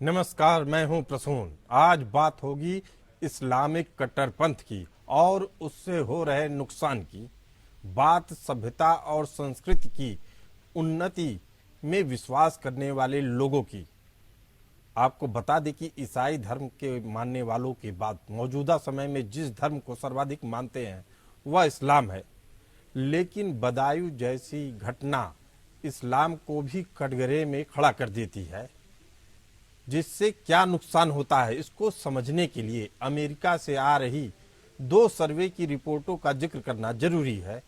नमस्कार, मैं हूं प्रसून। आज बात होगी इस्लामिक कट्टरपंथ की और उससे हो रहे नुकसान की। बात सभ्यता और संस्कृति की उन्नति में विश्वास करने वाले लोगों की। आपको बता दें कि ईसाई धर्म के मानने वालों की बात मौजूदा समय में जिस धर्म को सर्वाधिक मानते हैं वह इस्लाम है, लेकिन बदायूं जैसी घटना इस्लाम को भी कटघरे में खड़ा कर देती है। जिससे क्या नुकसान होता है, इसको समझने के लिए अमेरिका से आ रही 2 सर्वे की रिपोर्टों का जिक्र करना जरूरी है,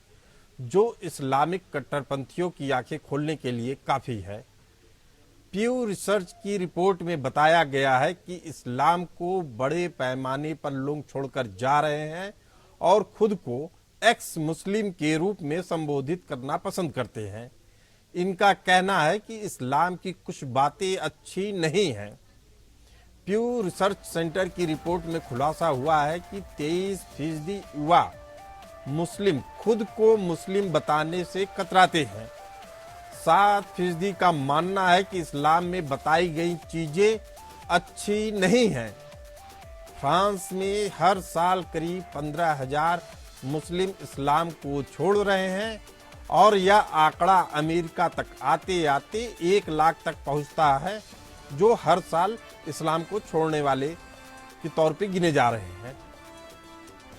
जो इस्लामिक कट्टरपंथियों की आंखें खोलने के लिए काफी है। प्यू रिसर्च की रिपोर्ट में बताया गया है कि इस्लाम को बड़े पैमाने पर लोग छोड़कर जा रहे हैं और खुद को एक्स मुस्लिम के रूप में संबोधित करना पसंद करते हैं। इनका कहना है कि इस्लाम की कुछ बातें अच्छी नहीं हैं। प्यू रिसर्च सेंटर की रिपोर्ट में खुलासा हुआ है कि 23% युवा मुस्लिम खुद को मुस्लिम बताने से कतराते हैं। 7% का मानना है कि इस्लाम में बताई गई चीजें अच्छी नहीं हैं। फ्रांस में हर साल करीब 15,000 मुस्लिम इस्लाम को छोड़ रहे हैं और यह आंकड़ा अमेरिका तक आते आते 1 लाख तक पहुंचता है, जो हर साल इस्लाम को छोड़ने वाले के तौर पे गिने जा रहे हैं।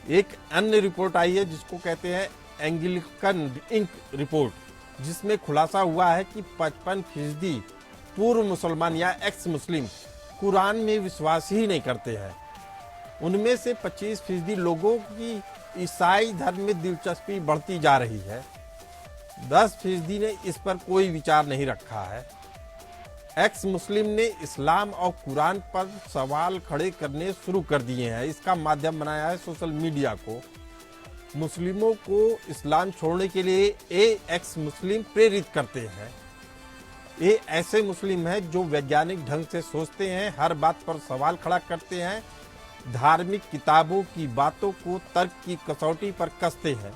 एक अन्य रिपोर्ट आई है जिसको कहते हैं एंग्लिकन इंक रिपोर्ट, जिसमें खुलासा हुआ है कि 55% पूर्व मुसलमान या एक्स मुस्लिम कुरान में विश्वास ही नहीं करते हैं। उनमें से 25% लोगों की ईसाई धर्म में दिलचस्पी बढ़ती जा रही है। 10% ने इस पर कोई विचार नहीं रखा है। एक्स मुस्लिम ने इस्लाम और कुरान पर सवाल खड़े करने शुरू कर दिए हैं। इसका माध्यम बनाया है सोशल मीडिया को। मुस्लिमों को इस्लाम छोड़ने के लिए एक्स मुस्लिम प्रेरित करते हैं। ये ऐसे मुस्लिम हैं जो वैज्ञानिक ढंग से सोचते हैं, हर बात पर सवाल खड़ा करते हैं, धार्मिक किताबों की बातों को तर्क की कसौटी पर कसते हैं।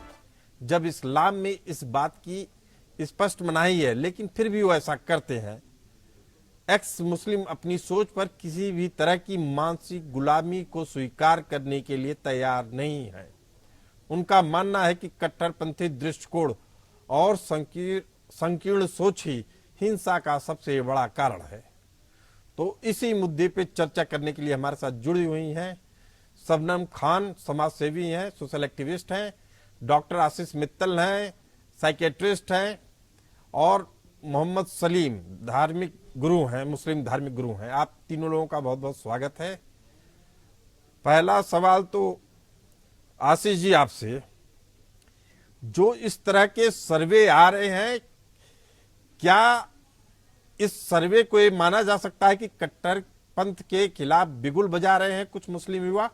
जब इस्लाम में इस बात की स्पष्ट मनाही है, लेकिन फिर भी वो ऐसा करते हैं। एक्स मुस्लिम अपनी सोच पर किसी भी तरह की मानसिक गुलामी को स्वीकार करने के लिए तैयार नहीं है। उनका मानना है कि कट्टरपंथी दृष्टिकोण और संकीर्ण सोच ही हिंसा का सबसे बड़ा कारण है। तो इसी मुद्दे पे चर्चा करने के लिए हमारे साथ जुड़ी हुई हैं शबनम खान, समाज सेवी हैं, सोशल एक्टिविस्ट हैं, डॉक्टर आशीष मित्तल हैं, साइकेट्रिस्ट हैं, और मोहम्मद सलीम धार्मिक गुरु हैं, मुस्लिम धार्मिक गुरु हैं। आप तीनों लोगों का बहुत बहुत स्वागत है। पहला सवाल तो आशीष जी आपसे, जो इस तरह के सर्वे आ रहे हैं, क्या इस सर्वे को ये माना जा सकता है कि कट्टरपंथ के खिलाफ बिगुल बजा रहे हैं कुछ मुस्लिम युवा?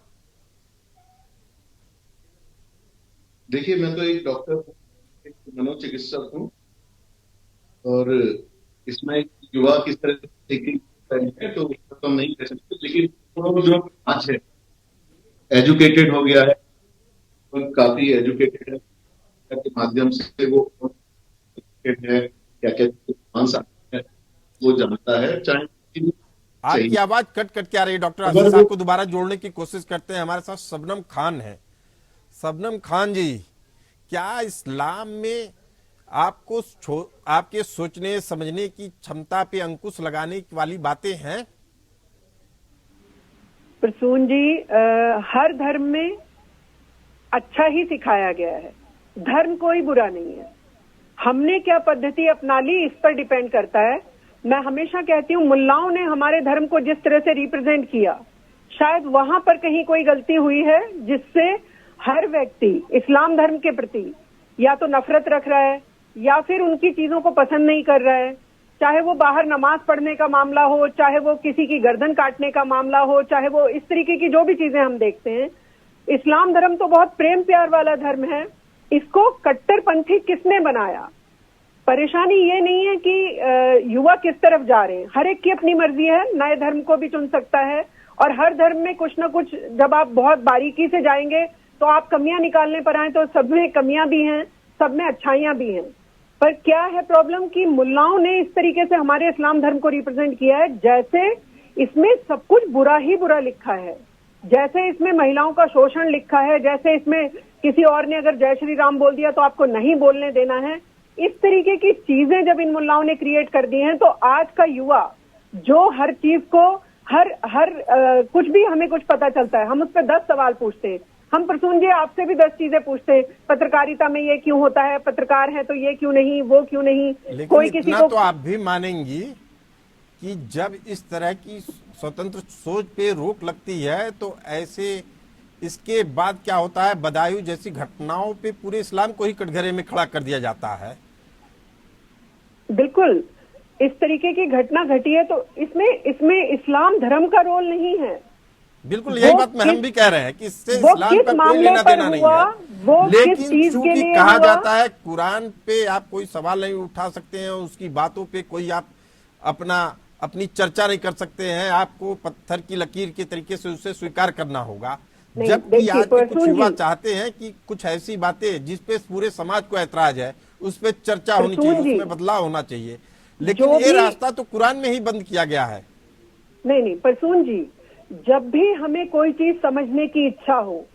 देखिए, मैं तो एक डॉक्टर, एक मनोचिकित्सक हूँ और इसमें युवा किस तरह से थिंकिंग है तो हम नहीं कह सकते, लेकिन जो आज है एजुकेटेड हो गया है, और काफी एजुकेटेड है के माध्यम से वो है क्या कहते हैं, वो जानता है। चाहे आपकी सही, आवाज कट कट के आ रही है। डॉक्टर अगर आशीष वो आपको दोबारा जोड़ने की कोशिश करते हैं। हमारे साथ शबनम खान है। शबनम खान जी, क्या इस्लाम में आपको आपके सोचने समझने की क्षमता पे अंकुश लगाने वाली बातें हैं? प्रसून जी, हर धर्म में अच्छा ही सिखाया गया है। धर्म कोई बुरा नहीं है। हमने क्या पद्धति अपना ली इस पर डिपेंड करता है। मैं हमेशा कहती हूँ, मुल्लाओं ने हमारे धर्म को जिस तरह से रिप्रेजेंट किया, शायद वहां पर कहीं कोई गलती हुई है, जिससे हर व्यक्ति इस्लाम धर्म के प्रति या तो नफरत रख रहा है या फिर उनकी चीजों को पसंद नहीं कर रहा है। चाहे वो बाहर नमाज पढ़ने का मामला हो, चाहे वो किसी की गर्दन काटने का मामला हो, चाहे वो इस तरीके की जो भी चीजें हम देखते हैं। इस्लाम धर्म तो बहुत प्रेम प्यार वाला धर्म है। इसको कट्टरपंथी किसने बनाया? परेशानी ये नहीं है कि युवा किस तरफ जा रहे हैं। हर एक की अपनी मर्जी है, नए धर्म को भी चुन सकता है, और हर धर्म में कुछ ना कुछ, जब आप बहुत बारीकी से जाएंगे तो आप कमियां निकालने पर आए तो सब में कमियां भी हैं, सब में अच्छाइयां भी हैं। पर क्या है प्रॉब्लम कि मुल्लाओं ने इस तरीके से हमारे इस्लाम धर्म को रिप्रेजेंट किया है जैसे इसमें सब कुछ बुरा ही बुरा लिखा है। जैसे इसमें महिलाओं का शोषण लिखा है, जैसे इसमें किसी और ने अगर जय श्री राम बोल दिया तो आपको नहीं बोलने देना है, इस तरीके की चीजें जब इन मुल्लाओं ने क्रिएट कर दी हैं, तो आज का युवा जो हर चीज को कुछ भी हमें कुछ पता चलता है, हम उस पर 10 सवाल पूछते हैं। हम प्रसून जी आपसे भी 10 चीजें पूछते हैं, पत्रकारिता में ये क्यों होता है, पत्रकार है तो ये क्यों नहीं, वो क्यों नहीं, लेकिन कोई किसी इतना को तो आप भी मानेंगी कि जब इस तरह की स्वतंत्र सोच पे रोक लगती है तो ऐसे इसके बाद क्या होता है, बदायूं जैसी घटनाओं पे पूरे इस्लाम को ही कटघरे में खड़ा कर दिया जाता है। बिल्कुल इस तरीके की घटना घटी है तो इसमें इस्लाम धर्म का रोल नहीं है। बिल्कुल यही बात में हम भी कह रहे हैं कि इससे वो इस्लाम किस का कोई मामले लेना पर देना नहीं हुआ, वो है। किस लेकिन चीज के चूंकि लिए कहा हुआ? जाता है कुरान पे आप कोई सवाल नहीं उठा सकते हैं, उसकी बातों पे कोई आप अपनी चर्चा नहीं कर सकते हैं, आपको पत्थर की लकीर के तरीके से उसे स्वीकार करना होगा। नहीं, जबकि देखिए, आज के कुछ प्रसून युवा जी। चाहते हैं कि कुछ ऐसी बातें जिसपे पूरे समाज को ऐतराज है उस पर चर्चा होनी प्रसून चाहिए, जी, उसमें बदलाव होना चाहिए, लेकिन जो ये भी- रास्ता तो कुरान में ही बंद किया गया है। नहीं, प्रसून जी, जब भी हमें कोई चीज समझने की इच्छा हो,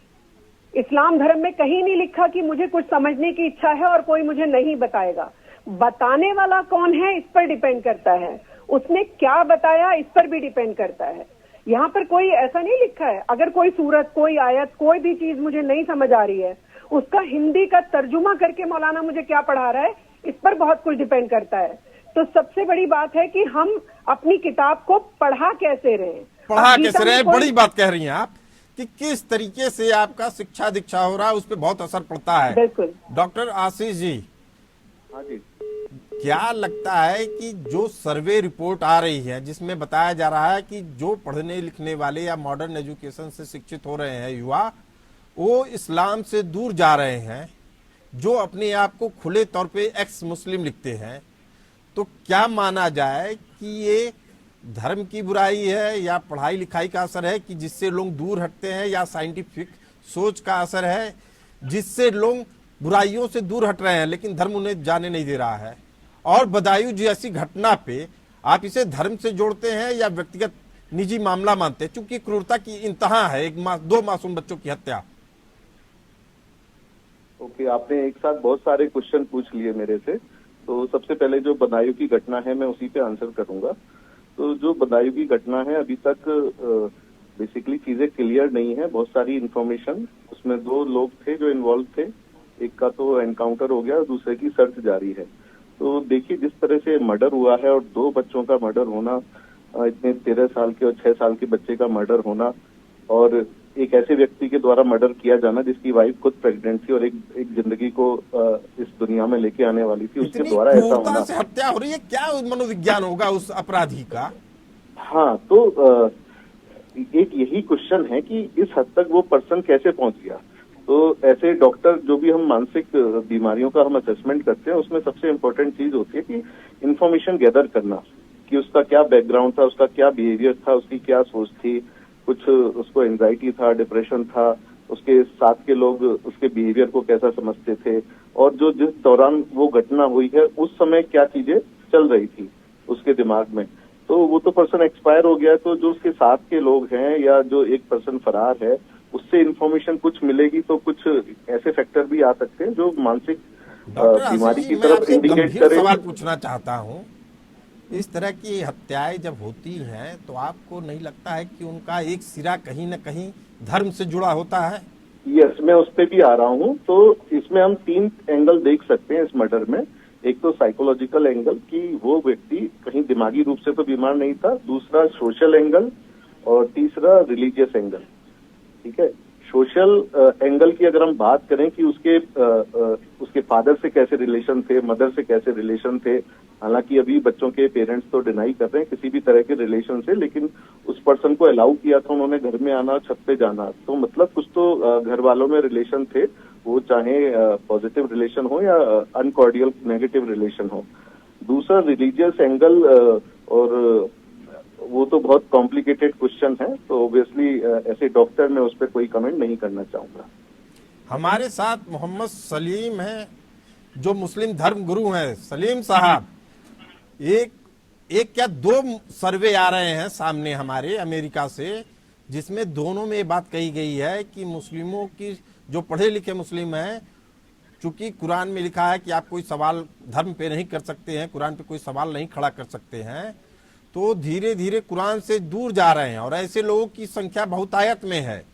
इस्लाम धर्म में कहीं नहीं लिखा कि मुझे कुछ समझने की इच्छा है और कोई मुझे नहीं बताएगा। बताने वाला कौन है इस पर डिपेंड करता है, उसने क्या बताया इस पर भी डिपेंड करता है। यहाँ पर कोई ऐसा नहीं लिखा है, अगर कोई सूरत, कोई आयत, कोई भी चीज मुझे नहीं समझ आ रही है, उसका हिंदी का तर्जुमा करके मौलाना मुझे क्या पढ़ा रहा है, इस पर बहुत कुछ डिपेंड करता है। तो सबसे बड़ी बात है कि हम अपनी किताब को पढ़ा कैसे रहे, पढ़ा अब गीता कैसे में रहे, कोई- बड़ी बात कह रही हैं आप कि किस तरीके से आपका शिक्षा दीक्षा हो रहा है, उस पर बहुत असर पड़ता है। बिल्कुल। डॉक्टर आशीष जी, हाँ जी, क्या लगता है कि जो सर्वे रिपोर्ट आ रही है जिसमें बताया जा रहा है कि जो पढ़ने लिखने वाले या मॉडर्न एजुकेशन से शिक्षित हो रहे हैं युवा, वो इस्लाम से दूर जा रहे हैं, जो अपने आप को खुले तौर पे एक्स मुस्लिम लिखते हैं, तो क्या माना जाए कि ये धर्म की बुराई है या पढ़ाई लिखाई का असर है कि जिससे लोग दूर हटते हैं, या साइंटिफिक सोच का असर है जिससे लोग बुराइयों से दूर हट रहे हैं लेकिन धर्म उन्हें जाने नहीं दे रहा है? और बदायूं जैसी घटना पे आप इसे धर्म से जोड़ते हैं या व्यक्तिगत निजी मामला मानते हैं, चूंकि क्रूरता की इंतहा है, 2 मासूम बच्चों की हत्या। ओके, आपने एक साथ बहुत सारे क्वेश्चन पूछ लिए मेरे से। तो सबसे पहले जो बदायूं की घटना है मैं उसी पे आंसर करूंगा। तो जो बदायूं की घटना है अभी तक बेसिकली चीजें क्लियर नहीं है, बहुत सारी इंफॉर्मेशन, उसमें 2 लोग थे जो इन्वॉल्व थे, एक का तो एनकाउंटर हो गया और दूसरे की सर्च जारी है। तो देखिए जिस तरह से मर्डर हुआ है और 2 बच्चों का मर्डर होना, इतने 13 साल के और 6 साल के बच्चे का मर्डर होना, और एक ऐसे व्यक्ति के द्वारा मर्डर किया जाना जिसकी वाइफ खुद प्रेग्नेंट थी और एक जिंदगी को इस दुनिया में लेके आने वाली थी, उसके इतनी द्वारा ऐसा क्रूरता होना। से हत्या हो रही है, क्या मनोविज्ञान होगा उस अपराधी का? हाँ, तो एक यही क्वेश्चन है कि इस हद तक वो पर्सन कैसे पहुंच गया। तो ऐसे डॉक्टर जो भी हम मानसिक बीमारियों का हम असेसमेंट करते हैं, उसमें सबसे इम्पोर्टेंट चीज होती है कि इंफॉर्मेशन गैदर करना, कि उसका क्या बैकग्राउंड था, उसका क्या बिहेवियर था, उसकी क्या सोच थी, कुछ उसको एंजाइटी था, डिप्रेशन था, उसके साथ के लोग उसके बिहेवियर को कैसा समझते थे, और जो जिस दौरान वो घटना हुई है उस समय क्या चीजें चल रही थी उसके दिमाग में। तो वो तो पर्सन एक्सपायर हो गया, तो जो उसके साथ के लोग हैं या जो एक पर्सन फरार है उससे इंफॉर्मेशन कुछ मिलेगी, तो कुछ ऐसे फैक्टर भी आ सकते हैं जो मानसिक डॉक्टर बीमारी आशीष की जी, मैं तरफ आपसे इंडिकेट गंभीर करे। सवाल पूछना चाहता हूं, इस तरह की हत्याएं जब होती हैं तो आपको नहीं लगता है कि उनका एक सिरा कहीं न कहीं धर्म से जुड़ा होता है? यस, मैं उस पर भी आ रहा हूँ। तो इसमें हम 3 एंगल देख सकते हैं इस मर्डर में। एक तो साइकोलॉजिकल एंगल कि वो व्यक्ति कहीं दिमागी रूप से तो बीमार नहीं था, दूसरा सोशल एंगल, और तीसरा रिलीजियस एंगल। ठीक है, सोशल एंगल की अगर हम बात करें कि उसके फादर से कैसे रिलेशन थे, मदर से कैसे रिलेशन थे, हालांकि अभी बच्चों के पेरेंट्स तो डिनाई कर रहे हैं किसी भी तरह के रिलेशन से, लेकिन उस पर्सन को अलाउ किया था उन्होंने घर में आना, छत पे जाना, तो मतलब कुछ तो घर वालों में रिलेशन थे, वो चाहे पॉजिटिव रिलेशन हो या अनकॉर्डियल नेगेटिव रिलेशन हो। दूसरा रिलीजियस एंगल, और वो तो बहुत कॉम्प्लिकेटेड क्वेश्चन है, तो ऑब्वियसली ऐसे डॉक्टर मैं उस पर कोई कमेंट नहीं करना चाहूंगा। हमारे साथ मोहम्मद सलीम हैं जो मुस्लिम धर्म गुरु हैं। सलीम साहब, एक एक क्या दो सर्वे आ रहे हैं सामने हमारे अमेरिका से, जिसमें दोनों में ये बात कही गई है कि मुस्लिमों की, जो पढ़े लिखे मुस्लिम हैं, चूंकि कुरान में लिखा है कि आप कोई सवाल धर्म पे नहीं कर सकते हैं, कुरान पे कोई सवाल नहीं खड़ा कर सकते हैं, तो धीरे धीरे कुरान से दूर जा रहे हैं और ऐसे लोगों की संख्या बहुतायत में है।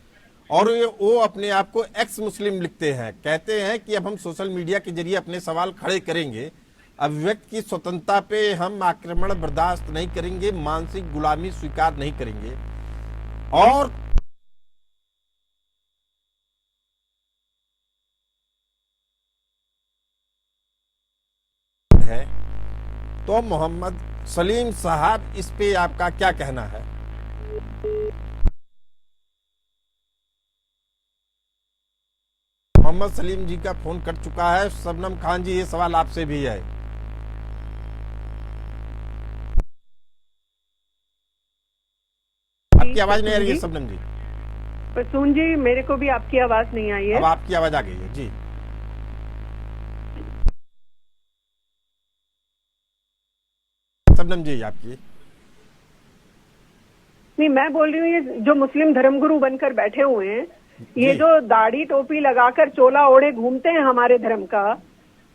और वो अपने आप को एक्स मुस्लिम लिखते हैं, कहते हैं कि अब हम सोशल मीडिया के जरिए अपने सवाल खड़े करेंगे, अभिव्यक्ति की स्वतंत्रता पे हम आक्रमण बर्दाश्त नहीं करेंगे, मानसिक गुलामी स्वीकार नहीं करेंगे। और है तो मोहम्मद सलीम साहब, इस पे आपका क्या कहना है? मोहम्मद सलीम जी का फोन कट चुका है। शबनम खान जी, ये सवाल आपसे भी है। आपकी आवाज नहीं आ रही है शबनम जी। प्रसून जी, मेरे को भी आपकी आवाज नहीं आई है। अब आपकी आवाज आ गई है जी। शबनम जी आपकी। नहीं, मैं बोल रही हूँ ये जो मुस्लिम धर्मगुरु बनकर बैठे हुए हैं, ये जो दाढ़ी टोपी लगाकर चोला ओढ़े घूमते हैं हमारे धर्म का,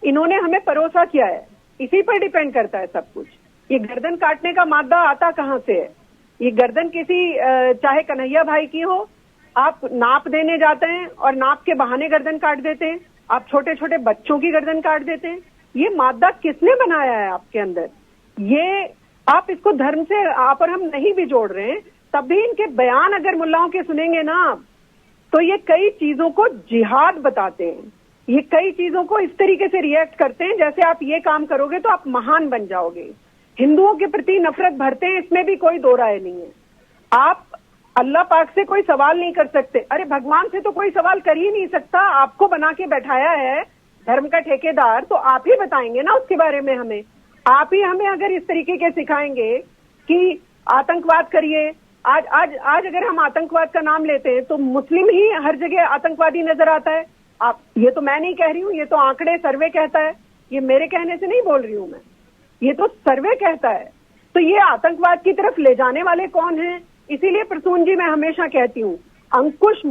इन्होंने हमें परोसा किया है, इसी पर डिपेंड करता है सब कुछ। ये गर्दन काटने का मादा आता कहाँ से है? ये गर्दन किसी चाहे कन्हैया भाई की हो, आप नाप देने जाते हैं और नाप के बहाने गर्दन काट देते हैं, आप छोटे छोटे बच्चों की गर्दन काट देते हैं। ये मादा किसने बनाया है आपके अंदर? ये आप इसको धर्म से आप और हम नहीं भी जोड़ रहे हैं, तब भी इनके बयान अगर मुल्लाओं के सुनेंगे ना, तो ये कई चीजों को जिहाद बताते हैं, ये कई चीजों को इस तरीके से रिएक्ट करते हैं जैसे आप ये काम करोगे तो आप महान बन जाओगे। हिंदुओं के प्रति नफरत भरते हैं, इसमें भी कोई दो राय नहीं है। आप अल्लाह पाक से कोई सवाल नहीं कर सकते। अरे भगवान से तो कोई सवाल कर ही नहीं सकता, आपको बना के बैठाया है धर्म का ठेकेदार, तो आप ही बताएंगे ना उसके बारे में हमें। आप ही हमें अगर इस तरीके के सिखाएंगे कि आतंकवाद करिए, आज अगर हम आतंकवाद का नाम लेते हैं तो मुस्लिम ही हर जगह आतंकवादी नजर आता है। आप, ये तो मैं नहीं कह रही हूँ, ये तो आंकड़े सर्वे कहता है, ये मेरे कहने से नहीं बोल रही हूँ मैं, ये तो सर्वे कहता है। तो ये आतंकवाद की तरफ ले जाने वाले कौन हैं? इसीलिए प्रसून जी, मैं हमेशा कहती हूँ, अंकुश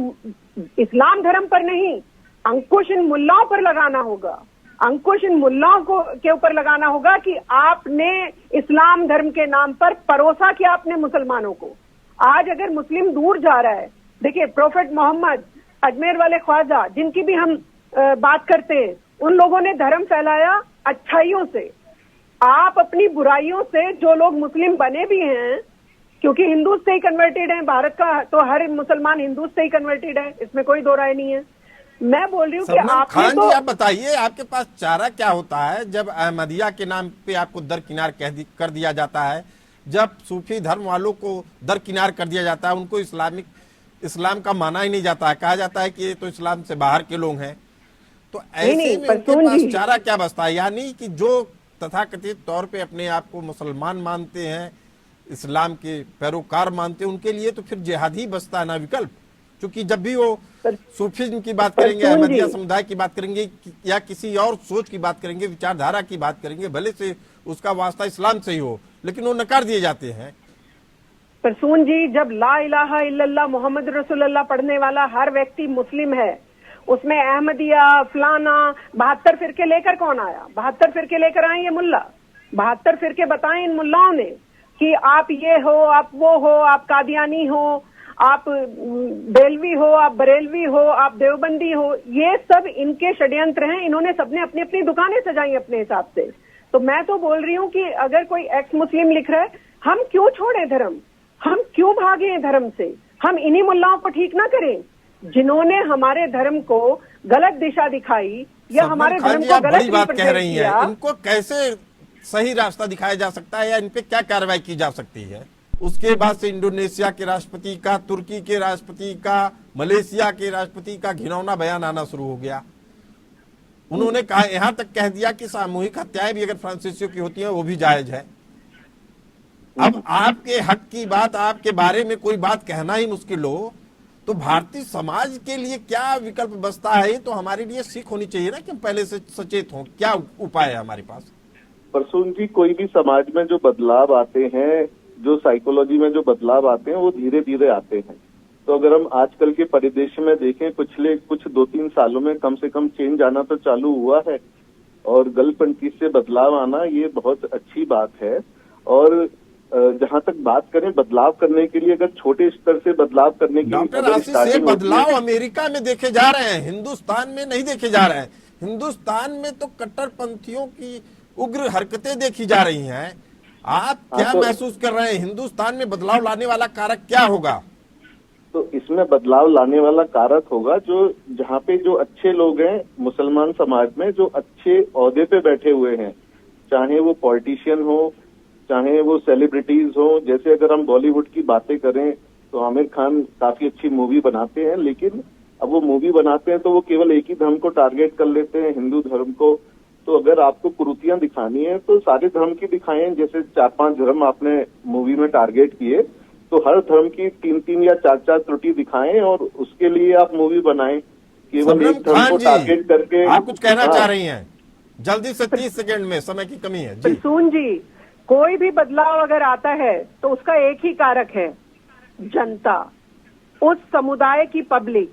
इस्लाम धर्म पर नहीं, अंकुश इन मुल्लाओं पर लगाना होगा। अंकुश इन मुल्लाओं को के ऊपर लगाना होगा कि आपने इस्लाम धर्म के नाम पर परोसा किया आपने मुसलमानों को। आज अगर मुस्लिम दूर जा रहा है, देखिए प्रोफेट मोहम्मद, अजमेर वाले ख्वाजा, जिनकी भी हम बात करते हैं, उन लोगों ने धर्म फैलाया अच्छाइयों से। आप अपनी बुराइयों से, जो लोग मुस्लिम बने भी हैं, क्योंकि हिंदू से ही कन्वर्टेड है, भारत का तो हर मुसलमान हिंदू से ही कन्वर्टेड है, इसमें कोई दो राय नहीं है। मैं बोल रही हूँ कि आपने खान तो जी, आप बताइए, आपके पास चारा क्या होता है जब अहमदिया के नाम पे आपको दरकिनार कर दिया जाता है, जब सूफी धर्म वालों को दरकिनार कर दिया जाता है, उनको इस्लाम का माना ही नहीं जाता है, कहा जाता है कि ये तो इस्लाम से बाहर के लोग हैं, तो ऐसे में उनके पास चारा क्या बचता है? यानी कि जो तथाकथित तौर पे अपने आप को मुसलमान मानते हैं, इस्लाम के पैरोकार मानते हैं, उनके लिए तो फिर जिहाद ही बचता है ना विकल्प। क्योंकि जब भी वो सूफीज्म की बात करेंगे, अहमदिया समुदाय की बात करेंगे, या किसी और सोच की बात करेंगे, विचारधारा की बात करेंगे, भले से उसका वास्ता इस्लाम से ही हो, लेकिन वो नकार दिए जाते हैं। प्रसून जी, जब ला इलाहा इल्लल्लाह मोहम्मद रसूलुल्लाह पढ़ने वाला हर व्यक्ति मुस्लिम है, उसमें अहमदिया फलाना 72 फिरके लेकर कौन आया? 72 फिरके लेकर आए ये मुल्ला। 72 फिरके बताएं इन मुल्लाओं ने कि आप ये हो, आप वो हो, आप कादियानी हो, आप बेलवी हो, आप बरेलवी हो, आप देवबंदी हो, ये सब इनके षड्यंत्र हैं। इन्होंने सबने अपनी अपनी दुकानें सजाई अपने हिसाब से। तो मैं तो बोल रही हूँ कि अगर कोई एक्स मुस्लिम लिख रहा है, हम क्यों छोड़े धर्म, हम क्यों भागे धर्म से? हम इन्हीं मुल्लाओं को ठीक ना करें जिन्होंने हमारे धर्म को गलत दिशा दिखाई या हमारे धर्म को गलत बड़ी बात कह रही है। इनको कैसे सही रास्ता दिखाया जा सकता है या इन पे क्या कार्रवाई की जा सकती है? उसके बाद से इंडोनेशिया के राष्ट्रपति का, तुर्की के राष्ट्रपति का, मलेशिया के राष्ट्रपति का घिनौना बयान आना शुरू हो गया। उन्होंने कहा, यहां तक कह दिया कि सामूहिक हत्याएं भी अगर फ्रांसीसियों की होती हैं वो भी जायज है। अब आपके हक की बात, आपके बारे में कोई बात कहना ही मुश्किल हो, तो भारतीय समाज के लिए क्या विकल्प बचता है? तो हमारे लिए सीख होनी चाहिए ना कि हम पहले से सचेत हों। क्या उपाय है हमारे पास? प्रसून जी, कोई भी समाज में जो बदलाव आते हैं, जो साइकोलॉजी में जो बदलाव आते हैं, वो धीरे धीरे आते हैं। तो अगर हम आजकल के परिदृश्य में देखें, पिछले कुछ 2-3 सालों में कम से कम चेंज आना तो चालू हुआ है, और गलपंथी से बदलाव आना ये बहुत अच्छी बात है। और जहां तक बात करें बदलाव करने के लिए, अगर छोटे स्तर से बदलाव करने के लिए डॉक्टर अगर आशीष, ये starting होती है- बदलाव अमेरिका में देखे जा रहे हैं, हिंदुस्तान में नहीं देखे जा रहे हैं। हिंदुस्तान में तो कट्टरपंथियों की उग्र हरकतें देखी जा रही हैं। आप क्या तो- महसूस कर रहे हैं, हिंदुस्तान में बदलाव लाने वाला कारक क्या होगा? तो इसमें बदलाव लाने वाला कारक होगा जो जहाँ पे जो अच्छे लोग हैं मुसलमान समाज में, जो अच्छे ओहदे पे बैठे हुए हैं, चाहे वो पॉलिटिशियन हो, चाहे वो सेलिब्रिटीज हो। जैसे अगर हम बॉलीवुड की बातें करें तो आमिर खान काफी अच्छी मूवी बनाते हैं, लेकिन अब वो मूवी बनाते हैं तो वो केवल एक ही धर्म को टारगेट कर लेते हैं, हिंदू धर्म को। तो अगर आपको कुरीतियां दिखानी है तो सारे धर्म की दिखाएं। जैसे 4-5 धर्म आपने मूवी में टारगेट किए, तो हर धर्म की 3-3 या 4-4 त्रुटि दिखाएं और उसके लिए आप मूवी बनाएं। केवल सबरम एक धर्म खान को जी, टारगेट करके आप कुछ कहना हाँ। चाह रही हैं? जल्दी से 30 सेकंड में, समय की कमी है जी। प्रसून जी, कोई भी बदलाव अगर आता है तो उसका एक ही कारक है, जनता, उस समुदाय की पब्लिक।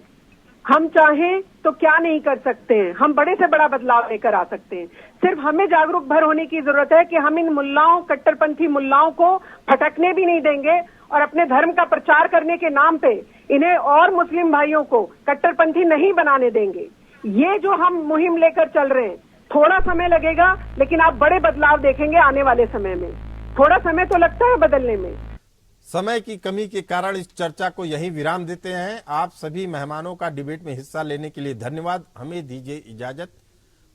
हम चाहें तो क्या नहीं कर सकते हैं, हम बड़े से बड़ा बदलाव लेकर आ सकते हैं। सिर्फ हमें जागरूक भर होने की जरूरत है कि हम इन मुल्लाओं, कट्टरपंथी मुल्लाओं को फटकने भी नहीं देंगे और अपने धर्म का प्रचार करने के नाम पे इन्हें और मुस्लिम भाइयों को कट्टरपंथी नहीं बनाने देंगे। ये जो हम मुहिम लेकर चल रहे हैं, थोड़ा समय लगेगा लेकिन आप बड़े बदलाव देखेंगे आने वाले समय में। थोड़ा समय तो लगता है बदलने में। समय की कमी के कारण इस चर्चा को यहीं विराम देते हैं। आप सभी मेहमानों का डिबेट में हिस्सा लेने के लिए धन्यवाद। हमें दीजिए इजाजत,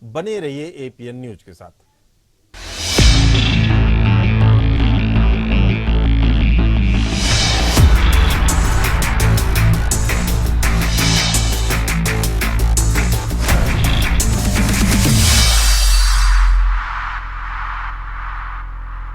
बने रहिए एपीएन न्यूज के साथ।